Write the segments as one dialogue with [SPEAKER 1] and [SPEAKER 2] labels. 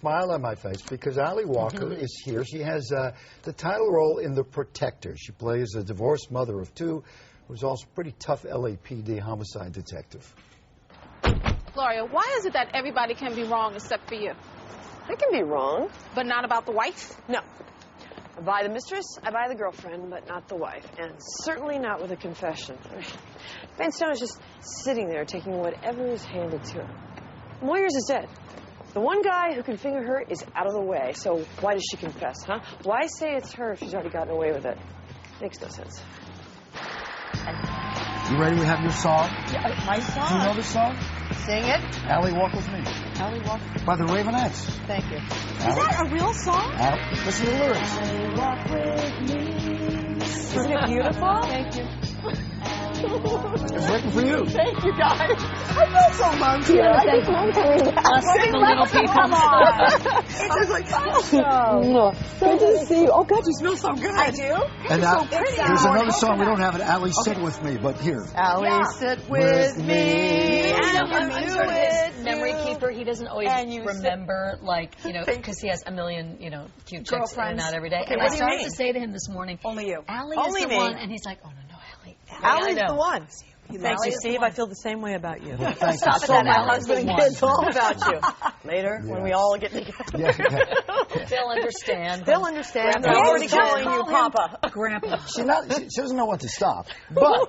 [SPEAKER 1] Smile on my face because Ali Walker is here. She has the title role in The Protector. She plays a divorced mother of two who's also a pretty tough LAPD homicide detective.
[SPEAKER 2] Gloria, why is it that everybody can be wrong except for you?
[SPEAKER 3] I can be wrong.
[SPEAKER 2] But not about the wife?
[SPEAKER 3] No. I buy the mistress, I buy the girlfriend, but not the wife. And certainly not with a confession. Van Stone is just sitting there taking whatever is handed to him. Moyers is dead. The one guy who can finger her is out of the way, so why does she confess, huh? Why say it's her if she's already gotten away with it? Makes no sense.
[SPEAKER 1] You ready? We have your song.
[SPEAKER 4] Yeah, my song.
[SPEAKER 1] Do you know the song?
[SPEAKER 4] Sing it.
[SPEAKER 1] Ali Walk With Me.
[SPEAKER 4] Ali Walk.
[SPEAKER 1] By the Ravenettes.
[SPEAKER 4] Thank you.
[SPEAKER 1] Ali.
[SPEAKER 4] Is that a real song?
[SPEAKER 1] Listen to the lyrics.
[SPEAKER 4] Ali Walk With Me.
[SPEAKER 3] Isn't it beautiful?
[SPEAKER 4] Thank you.
[SPEAKER 1] It's written for you.
[SPEAKER 4] Thank you, guys. I feel so loved here. I just love coming back.
[SPEAKER 5] Us, the little people.
[SPEAKER 4] Come on. It's just like, oh, good to see you. Oh, God, you smell so good. I do?
[SPEAKER 1] And now,
[SPEAKER 4] so pretty.
[SPEAKER 1] there's another song we don't have it. Ali, sit with me, but here.
[SPEAKER 4] Ali, sit with me.
[SPEAKER 5] I'm sort of his memory keeper. He doesn't always remember, like, you know, because he has a million, you know, cute chicks in and out every day.
[SPEAKER 3] Okay,
[SPEAKER 5] and
[SPEAKER 3] what
[SPEAKER 5] I
[SPEAKER 3] do you
[SPEAKER 5] started
[SPEAKER 3] mean?
[SPEAKER 5] to say to him this morning,
[SPEAKER 4] Only you.
[SPEAKER 5] Ali
[SPEAKER 3] Only
[SPEAKER 5] is the
[SPEAKER 3] me.
[SPEAKER 5] one. And he's like, oh, no, Ali.
[SPEAKER 4] Ali's the one.
[SPEAKER 3] Thanks, you, Steve. I feel the same way about you.
[SPEAKER 1] Well, thank
[SPEAKER 5] Stop
[SPEAKER 1] you
[SPEAKER 5] it,
[SPEAKER 1] so
[SPEAKER 5] that
[SPEAKER 1] much.
[SPEAKER 3] My husband and kids, all about you. Later, when we all get together.
[SPEAKER 5] They'll understand.
[SPEAKER 3] They'll understand.
[SPEAKER 5] Grandpa.
[SPEAKER 3] They're already
[SPEAKER 5] Yes,
[SPEAKER 3] calling you Papa.
[SPEAKER 5] Grandpa.
[SPEAKER 1] She doesn't know when to stop, but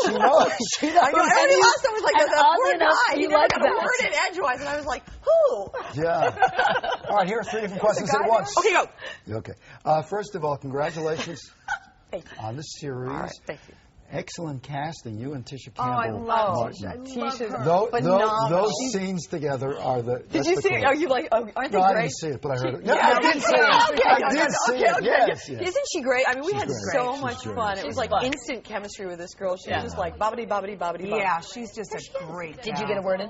[SPEAKER 1] she knows. She knows.
[SPEAKER 3] Everybody else was like,
[SPEAKER 5] and
[SPEAKER 3] that
[SPEAKER 5] oddly
[SPEAKER 3] poor
[SPEAKER 5] enough,
[SPEAKER 3] guy.
[SPEAKER 5] you
[SPEAKER 3] He never
[SPEAKER 5] like
[SPEAKER 3] got a
[SPEAKER 5] that.
[SPEAKER 3] word in edgewise, and I was like, who?
[SPEAKER 1] Yeah. All right, here are three different questions at once.
[SPEAKER 3] Okay, go.
[SPEAKER 1] Okay. First of all, congratulations
[SPEAKER 3] Thank you.
[SPEAKER 1] on the series.
[SPEAKER 3] All right, thank you.
[SPEAKER 1] Excellent casting, you and Tisha
[SPEAKER 3] Oh, I
[SPEAKER 1] Campbell.
[SPEAKER 3] love
[SPEAKER 1] Martin.
[SPEAKER 3] Tisha.
[SPEAKER 1] Those scenes together are the.
[SPEAKER 3] Did you see it? Are you like, aren't they
[SPEAKER 1] No, I
[SPEAKER 3] great?
[SPEAKER 1] didn't see it, but I heard it.
[SPEAKER 3] Yeah,
[SPEAKER 1] I did see it. I did see it.
[SPEAKER 3] Okay.
[SPEAKER 1] Yes, yes.
[SPEAKER 3] Isn't she great? I mean, we
[SPEAKER 1] She's
[SPEAKER 3] had
[SPEAKER 1] great.
[SPEAKER 3] so
[SPEAKER 1] She's
[SPEAKER 3] much
[SPEAKER 1] great.
[SPEAKER 3] fun. It
[SPEAKER 5] She's
[SPEAKER 3] was like
[SPEAKER 5] fun.
[SPEAKER 3] instant chemistry with this girl. She was just like bobbity, bobbity, bobbity, bobbity.
[SPEAKER 4] Yeah, she's just a great
[SPEAKER 5] Did you get a word in?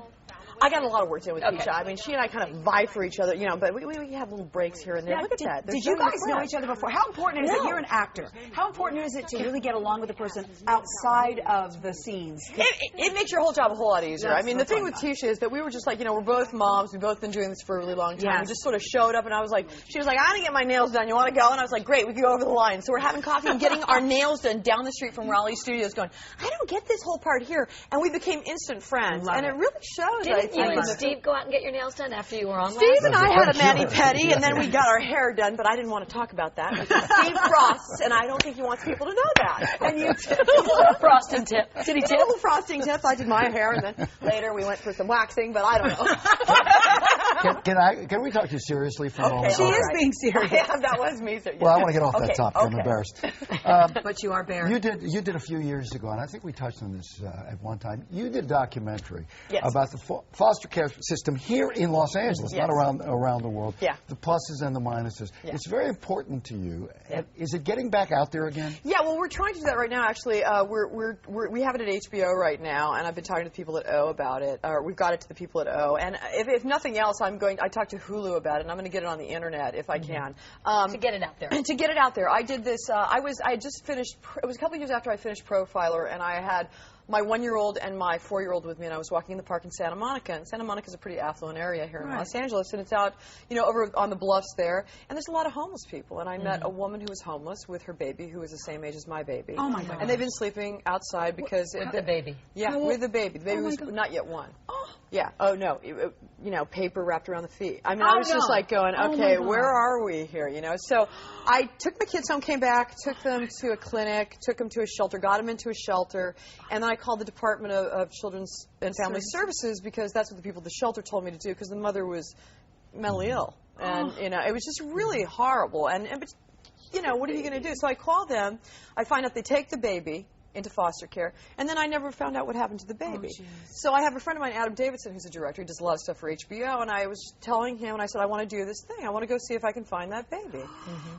[SPEAKER 3] I got a lot of words in with
[SPEAKER 5] Okay.
[SPEAKER 3] Tisha. I mean, she and I kind of vie for each other, you know, but we have little breaks here and there. Look at that.
[SPEAKER 4] Did you guys know each other before? How important is it? You're an actor. How important is it to really get along with the person outside of the scenes?
[SPEAKER 3] It makes your whole job a whole lot easier.
[SPEAKER 4] That's
[SPEAKER 3] I mean, the
[SPEAKER 4] the
[SPEAKER 3] thing
[SPEAKER 4] fun
[SPEAKER 3] with Tisha is that we were just like, you know, we're both moms. We've both been doing this for a really long time.
[SPEAKER 4] Yes.
[SPEAKER 3] We just sort of showed up, and I was like, she was like, I want to get my nails done. You want to go? And I was like, great, we can go over the line. So we're having coffee and getting our nails done down the street from Raleigh Studios going, I don't get this whole part here. And we became instant friends.
[SPEAKER 4] Love
[SPEAKER 3] and it
[SPEAKER 4] it.
[SPEAKER 3] really shows.
[SPEAKER 5] Didn't you
[SPEAKER 3] I
[SPEAKER 5] and
[SPEAKER 3] think.
[SPEAKER 5] Steve go out and get your nails done after you were on
[SPEAKER 3] Steve
[SPEAKER 5] last?
[SPEAKER 3] and I had a
[SPEAKER 1] Sure.
[SPEAKER 3] mani-pedi, and then we got our hair done, but I didn't want to talk about that. Because Steve frosts, and I don't think he wants people to know that. And you
[SPEAKER 5] Frosting tip. Did he
[SPEAKER 3] a
[SPEAKER 5] tip?
[SPEAKER 3] little frosting tips. I did my hair, and then later we went for some waxing, but I don't know.
[SPEAKER 1] Can we talk to you seriously for a moment?
[SPEAKER 4] She is being serious.
[SPEAKER 3] Yeah, that was me. So, yeah.
[SPEAKER 1] Well, I want to get off that topic. I'm
[SPEAKER 3] okay.
[SPEAKER 1] embarrassed.
[SPEAKER 4] But you are Barry.
[SPEAKER 1] You did a few years ago, and I think we touched on this at one time. You did a documentary
[SPEAKER 3] Yes.
[SPEAKER 1] about the foster care system here in Los Angeles,
[SPEAKER 3] Yes.
[SPEAKER 1] not around the world.
[SPEAKER 3] Yeah.
[SPEAKER 1] The pluses and the minuses.
[SPEAKER 3] Yeah.
[SPEAKER 1] It's very important to you.
[SPEAKER 3] Yeah.
[SPEAKER 1] Is it getting back out there again?
[SPEAKER 3] Yeah, well, we're trying to do that right now. Actually, we have it at HBO right now, and I've been talking to the people at O about it. We've got it to the people at O, and if nothing else, I talked to Hulu about it, and I'm going to get it on the internet if I can.
[SPEAKER 5] To get it out there.
[SPEAKER 3] To get it out there, I did this. I had just finished. It was a couple of years after I finished Profiler, and I had my 1-year-old and my 4-year-old with me, and I was walking in the park in Santa Monica. And Santa Monica is a pretty affluent area here in Los Angeles, and it's out, you know, over on the bluffs there. And there's a lot of homeless people. And I met a woman who was homeless with her baby, who was the same age as my baby.
[SPEAKER 4] Oh, my God.
[SPEAKER 3] And they've been sleeping outside because
[SPEAKER 5] With the baby.
[SPEAKER 3] Yeah, with the baby. The baby was not yet one. Yeah. Oh no. You know, paper wrapped around the feet. I mean, I was just like going, okay, where are we here? You know. So I took my kids home, came back, took them to a clinic, took them to a shelter, got them into a shelter, and then I called the Department of Children's and Family Services because that's what the people at the shelter told me to do because the mother was mentally ill, and you know, it was just really horrible. But you know, what are you going to do? So I call them. I find out they take the baby into foster care, and then I never found out what happened to the baby. So I have a friend of mine, Adam Davidson, who's a director. He does a lot of stuff for HBO, and I was telling him, and I said, I want to do this thing. I want to go see if I can find that baby.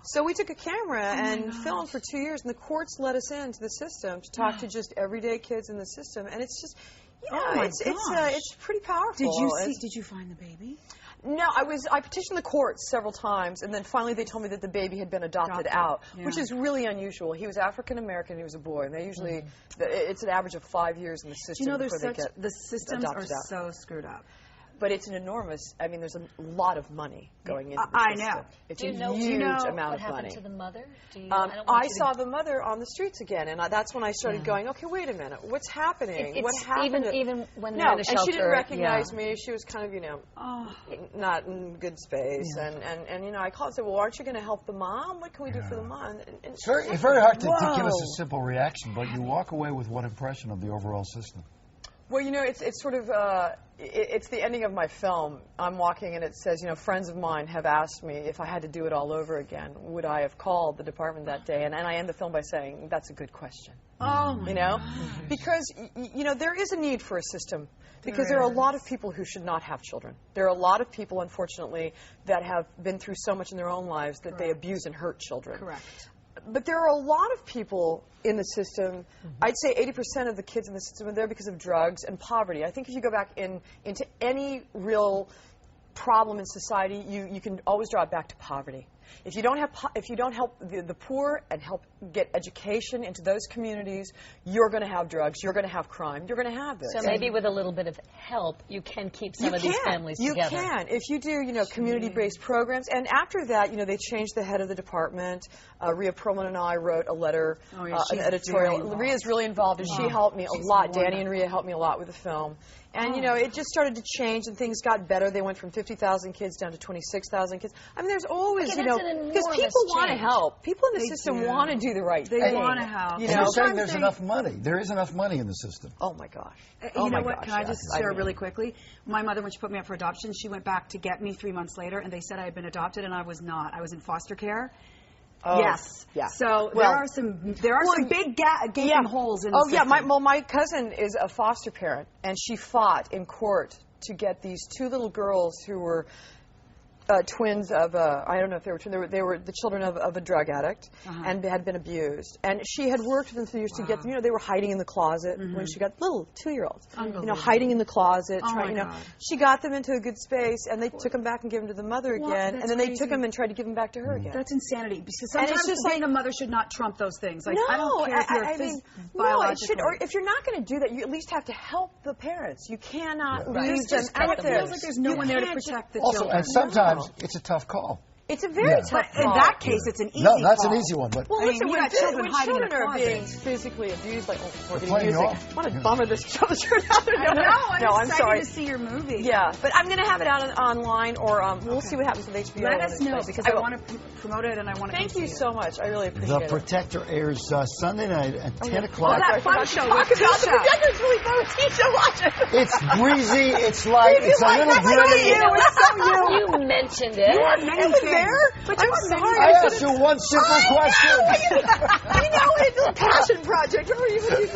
[SPEAKER 3] So we took a camera and filmed for 2 years, and the courts let us into the system to talk to just everyday kids in the system, and it's just, you know, it's pretty powerful.
[SPEAKER 4] Did you find the baby?
[SPEAKER 3] No, I petitioned the courts several times, and then finally they told me that the baby had been adopted out, which is really unusual. He was African American, he was a boy, and they usually, it's an average of 5 years in the system.
[SPEAKER 4] You know,
[SPEAKER 3] before they get
[SPEAKER 4] the systems are
[SPEAKER 3] adopted out.
[SPEAKER 4] so screwed up.
[SPEAKER 3] but it's an enormous. I mean, there's a lot of money going into.
[SPEAKER 4] I know.
[SPEAKER 3] It's
[SPEAKER 5] a
[SPEAKER 3] huge amount
[SPEAKER 5] what
[SPEAKER 3] of money.
[SPEAKER 5] happened to the mother?
[SPEAKER 3] I saw the mother on the streets again, and that's when I started going, okay, wait a minute, what's happening? What happened?
[SPEAKER 5] Even when they're in the shelter.
[SPEAKER 3] And she didn't recognize me. She was kind of, not in good space. And I called and said, well, aren't you going to help the mom? What can we do for the mom? And
[SPEAKER 1] it's very hard to give us a simple reaction, but you walk away with what impression of the overall system?
[SPEAKER 3] Well, it's sort of, it's the ending of my film. I'm walking and it says, friends of mine have asked me if I had to do it all over again, would I have called the department that day? And I end the film by saying, that's a good question.
[SPEAKER 4] Oh, my God.
[SPEAKER 3] Because, there is a need for a system. Because there are a lot of people who should not have children. There are a lot of people, unfortunately, that have been through so much in their own lives that they abuse and hurt children.
[SPEAKER 4] Correct.
[SPEAKER 3] But there are a lot of people in the system. I'd say 80% of the kids in the system are there because of drugs and poverty. I think if you go back into any real problem in society, you can always draw it back to poverty. If you don't help the poor and help get education into those communities, you're going to have drugs, you're going to have crime, you're going to have this.
[SPEAKER 5] So maybe with a little bit of help, you can keep some of these families together.
[SPEAKER 3] You can. If you do, community-based programs. And after that, they changed the head of the department. Rhea Perlman and I wrote a letter, an editorial. Rhea's really involved, and she helped me a lot. Danny and Rhea helped me a lot with the film. And, it just started to change, and things got better. They went from 50,000 kids down to 26,000 kids. I mean, there's always, because people want to help. People in the system want to do the right thing.
[SPEAKER 4] They want to help.
[SPEAKER 1] You're saying there's enough money. There is enough money in the system.
[SPEAKER 3] Oh, my gosh.
[SPEAKER 4] You know what? Can I just share really quickly? My mother, when she put me up for adoption, she went back to get me 3 months later, and they said I had been adopted, and I was not. I was in foster care.
[SPEAKER 3] Oh,
[SPEAKER 4] yes.
[SPEAKER 3] Yeah.
[SPEAKER 4] So there are some big gaping holes in the system.
[SPEAKER 3] My cousin is a foster parent, and she fought in court to get these two little girls who were twins of I don't know if they were twins. They were the children of a drug addict and had been abused. And she had worked with them for years to get them. They were hiding in the closet when she got little 2-year-olds. Hiding in the closet. She got them into a good space, and they took them back and gave them to the mother again. And then they took them and tried to give them back to her again.
[SPEAKER 4] That's insanity. Because sometimes being a mother should not trump those things. Like, I don't care if you're
[SPEAKER 3] biological. Or if you're not going to do that, you at least have to help the parents. You cannot leave them out there.
[SPEAKER 4] It feels like there's no one there to protect the children.
[SPEAKER 1] And sometimes it's a tough call.
[SPEAKER 3] It's a very tough call.
[SPEAKER 4] In that case, it's an easy call.
[SPEAKER 1] No, that's an easy one. But
[SPEAKER 3] well, listen, when children are being physically abused, like, we're getting music. What a bummer this show's turned out.
[SPEAKER 4] I'm excited to see your movie.
[SPEAKER 3] Yeah, but I'm going to have it out online, or we'll see what happens with HBO.
[SPEAKER 4] Let us know, because I want to promote it, and I want to
[SPEAKER 3] Thank you so much. I really appreciate it.
[SPEAKER 1] The Protector airs Sunday night at 10 o'clock.
[SPEAKER 4] That fun show with
[SPEAKER 3] The Protector's really fun with Tisha. Watch it.
[SPEAKER 1] It's breezy, it's light, it's a little gritty.
[SPEAKER 5] You mentioned it.
[SPEAKER 3] You weren't there? I'm sorry.
[SPEAKER 1] I asked you one simple question.
[SPEAKER 3] It's a passion project. What do you think?